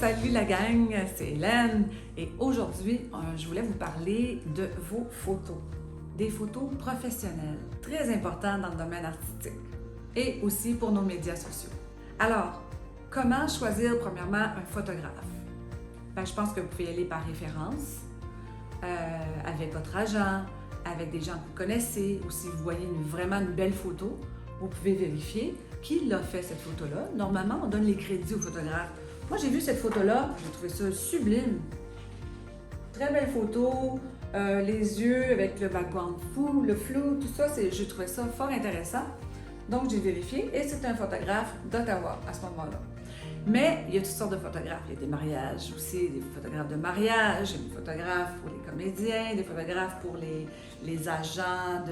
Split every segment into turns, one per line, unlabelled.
Salut la gang, c'est Hélène et aujourd'hui, je voulais vous parler de vos photos. Des photos professionnelles, très importantes dans le domaine artistique et aussi pour nos médias sociaux. Alors, comment choisir premièrement un photographe? Je pense que vous pouvez y aller par référence, avec votre agent, avec des gens que vous connaissez, ou si vous voyez vraiment une belle photo, vous pouvez vérifier qui l'a fait cette photo-là. Normalement, on donne les crédits au photographe. Moi, j'ai vu cette photo-là, j'ai trouvé ça sublime. Très belle photo, les yeux avec le background fou, le flou, tout ça, j'ai trouvé ça fort intéressant. Donc, j'ai vérifié et c'est un photographe d'Ottawa à ce moment-là. Mais il y a toutes sortes de photographes. Il y a des mariages aussi, des photographes de mariage, des photographes pour les comédiens, des photographes pour les agents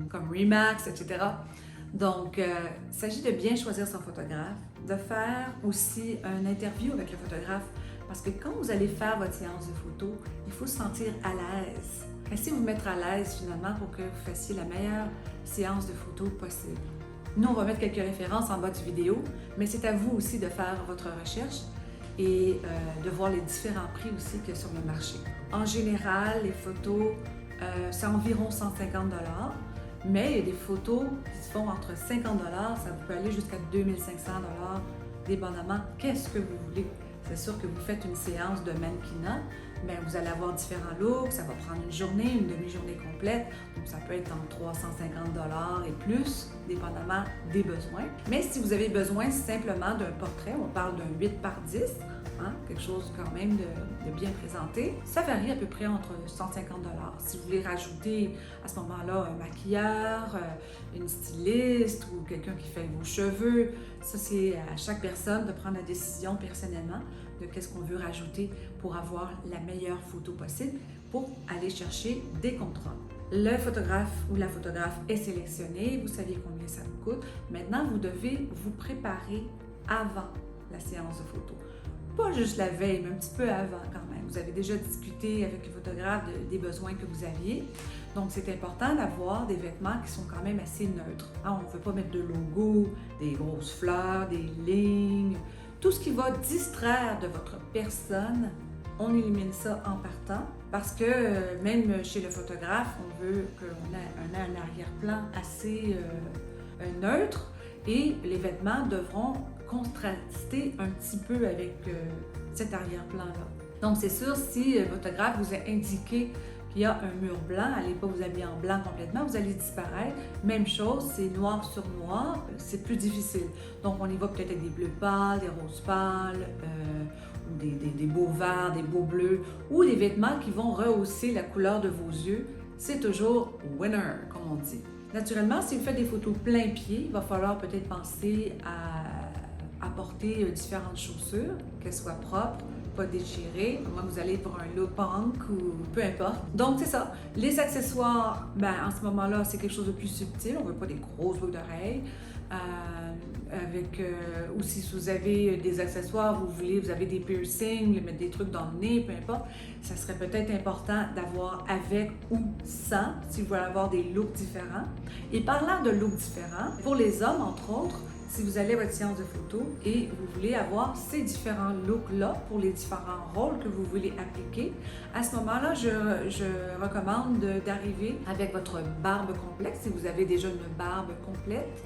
comme Remax, etc. Donc, il s'agit de bien choisir son photographe, de faire aussi une interview avec le photographe, parce que quand vous allez faire votre séance de photo, il faut se sentir à l'aise. Essayez de vous mettre à l'aise finalement pour que vous fassiez la meilleure séance de photo possible. Nous, on va mettre quelques références en bas de vidéo, mais c'est à vous aussi de faire votre recherche et de voir les différents prix aussi qu'il y a sur le marché. En général, les photos, c'est environ 150 $. Mais il y a des photos qui se font entre 50 $, ça peut aller jusqu'à 2500 $, dépendamment qu'est-ce que vous voulez. C'est sûr que vous faites une séance de mannequinat, mais vous allez avoir différents looks, ça va prendre une journée, une demi-journée complète, donc ça peut être entre 350 $ et plus, dépendamment des besoins. Mais si vous avez besoin simplement d'un portrait, on parle d'un 8 par 10, quelque chose quand même de bien présenté. Ça varie à peu près entre 150 $. Si vous voulez rajouter à ce moment-là un maquilleur, une styliste ou quelqu'un qui fait vos cheveux, ça c'est à chaque personne de prendre la décision personnellement de qu'est-ce qu'on veut rajouter pour avoir la meilleure photo possible pour aller chercher des contrats. Le photographe ou la photographe est sélectionné, vous savez combien ça vous coûte. Maintenant, vous devez vous préparer avant la séance de photo. Pas juste la veille, mais un petit peu avant quand même. Vous avez déjà discuté avec le photographe des besoins que vous aviez. Donc, c'est important d'avoir des vêtements qui sont quand même assez neutres. On ne veut pas mettre de logo, des grosses fleurs, des lignes. Tout ce qui va distraire de votre personne, on élimine ça en partant. Parce que même chez le photographe, on veut qu'on ait un arrière-plan assez neutre. Et les vêtements devront contraster un petit peu avec cet arrière-plan-là. Donc, c'est sûr, si votre photographe vous a indiqué qu'il y a un mur blanc, n'allez pas vous habiller en blanc complètement, vous allez disparaître. Même chose, c'est noir sur noir, c'est plus difficile. Donc, on y va peut-être avec des bleus pâles, des roses pâles, ou des beaux verts, des beaux bleus, ou des vêtements qui vont rehausser la couleur de vos yeux. C'est toujours winner, comme on dit. Naturellement, si vous faites des photos plein pied, il va falloir peut-être penser à porter différentes chaussures, qu'elles soient propres, pas déchirées, à moins que vous allez pour un look punk ou peu importe. Donc, c'est ça. Les accessoires, en ce moment-là, c'est quelque chose de plus subtil. On ne veut pas des grosses boucles d'oreilles. Aussi, si vous avez des accessoires, vous avez des piercings, mettre des trucs dans le nez, peu importe, ça serait peut-être important d'avoir avec ou sans, si vous voulez avoir des looks différents. Et parlant de looks différents, pour les hommes, entre autres, si vous allez à votre séance de photo et vous voulez avoir ces différents looks-là pour les différents rôles que vous voulez appliquer, à ce moment-là, je recommande d'arriver avec votre barbe complète, si vous avez déjà une barbe complète,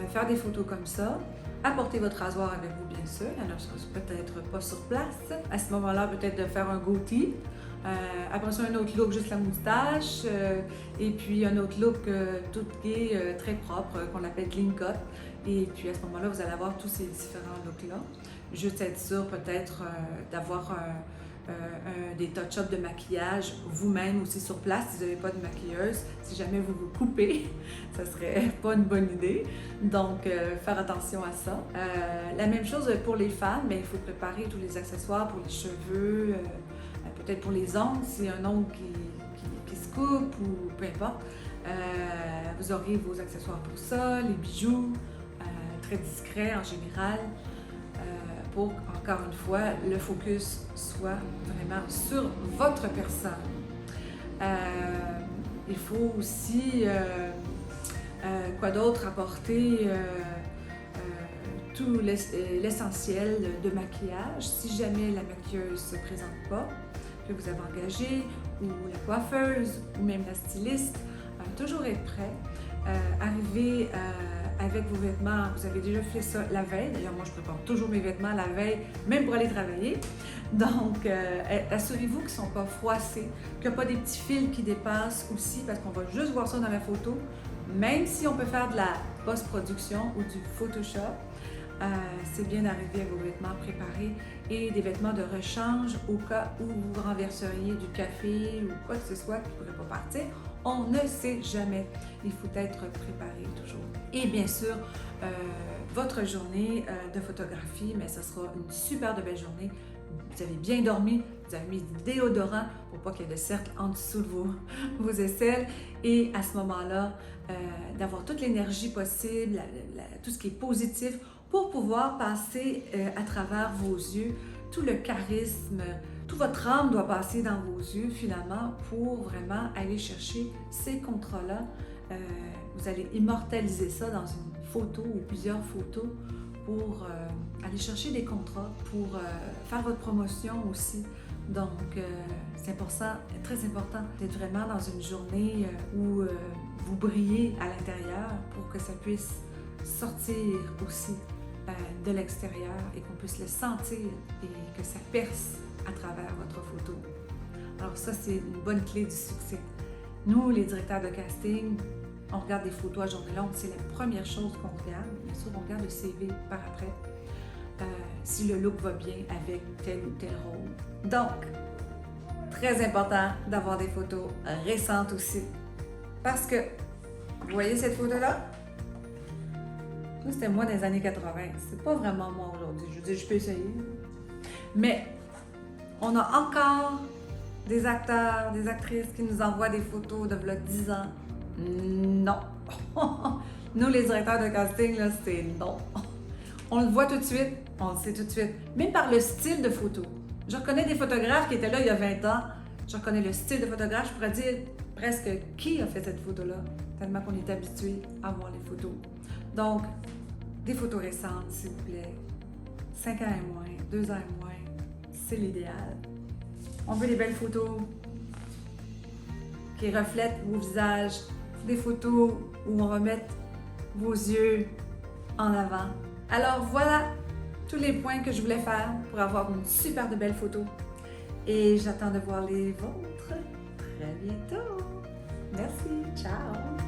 faire des photos comme ça, apporter votre rasoir avec vous, bien sûr, il y en a peut-être pas sur place. À ce moment-là, peut-être de faire un goatee. Après ça, un autre look, juste la moustache. Et puis un autre look tout gay, très propre, qu'on appelle clean cut. Et puis à ce moment-là, vous allez avoir tous ces différents looks-là. Juste être sûr peut-être d'avoir des touch-ups de maquillage vous-même aussi sur place si vous n'avez pas de maquilleuse. Si jamais vous vous coupez, ça serait pas une bonne idée. Donc, faire attention à ça. La même chose pour les femmes, mais il faut préparer tous les accessoires pour les cheveux, peut-être pour les ongles, s'il y a un ongle qui se coupe ou peu importe. Vous aurez vos accessoires pour ça, les bijoux, très discrets en général. Pour, encore une fois, le focus soit vraiment sur votre personne. Il faut aussi, quoi d'autre, apporter tout l'essentiel de maquillage. Si jamais la maquilleuse ne se présente pas, que vous avez engagé, ou la coiffeuse, ou même la styliste, toujours être prêt. Arriver avec vos vêtements, vous avez déjà fait ça la veille. D'ailleurs, moi, je prépare toujours mes vêtements la veille, même pour aller travailler. Donc, assurez-vous qu'ils ne sont pas froissés, qu'il n'y a pas des petits fils qui dépassent aussi, parce qu'on va juste voir ça dans la photo. Même si on peut faire de la post-production ou du Photoshop, c'est bien d'arriver avec vos vêtements préparés et des vêtements de rechange au cas où vous renverseriez du café ou quoi que ce soit qui ne pourrait pas partir. On ne sait jamais. Il faut être préparé toujours. Et bien sûr, votre journée de photographie, mais ce sera une super de belle journée. Vous avez bien dormi, vous avez mis du déodorant pour pas qu'il y ait de cercle en dessous de vos aisselles. Et à ce moment-là, d'avoir toute l'énergie possible, tout ce qui est positif pour pouvoir passer à travers vos yeux, tout le charisme, toute votre âme doit passer dans vos yeux finalement pour vraiment aller chercher ces contrats-là. Vous allez immortaliser ça dans une photo ou plusieurs photos pour aller chercher des contrats, pour faire votre promotion aussi. Donc, c'est important, très important d'être vraiment dans une journée où vous brillez à l'intérieur pour que ça puisse sortir aussi de l'extérieur et qu'on puisse le sentir et que ça perce à travers votre photo. Alors ça, c'est une bonne clé du succès. Nous, les directeurs de casting, on regarde des photos à journée longue, c'est la première chose qu'on regarde. Bien sûr, on regarde le CV par après, si le look va bien avec tel ou tel rôle. Donc, très important d'avoir des photos récentes aussi. Parce que, vous voyez cette photo-là? Ça, c'était moi dans les années 80. C'est pas vraiment moi aujourd'hui. Je veux dire, je peux essayer. Mais, on a encore des acteurs, des actrices qui nous envoient des photos de 10 ans. Non. Nous, les directeurs de casting, là, c'est non. On le voit tout de suite, on le sait tout de suite. Même par le style de photo. Je reconnais des photographes qui étaient là il y a 20 ans. Je reconnais le style de photographe. Je pourrais dire presque qui a fait cette photo-là, tellement qu'on est habitué à voir les photos. Donc, des photos récentes, s'il vous plaît. 5 ans et moins, 2 ans et moins, c'est l'idéal. On veut des belles photos qui reflètent vos visages, des photos où on va mettre vos yeux en avant. Alors voilà tous les points que je voulais faire pour avoir une super de belle photo. Et j'attends de voir les vôtres très bientôt. Merci, ciao!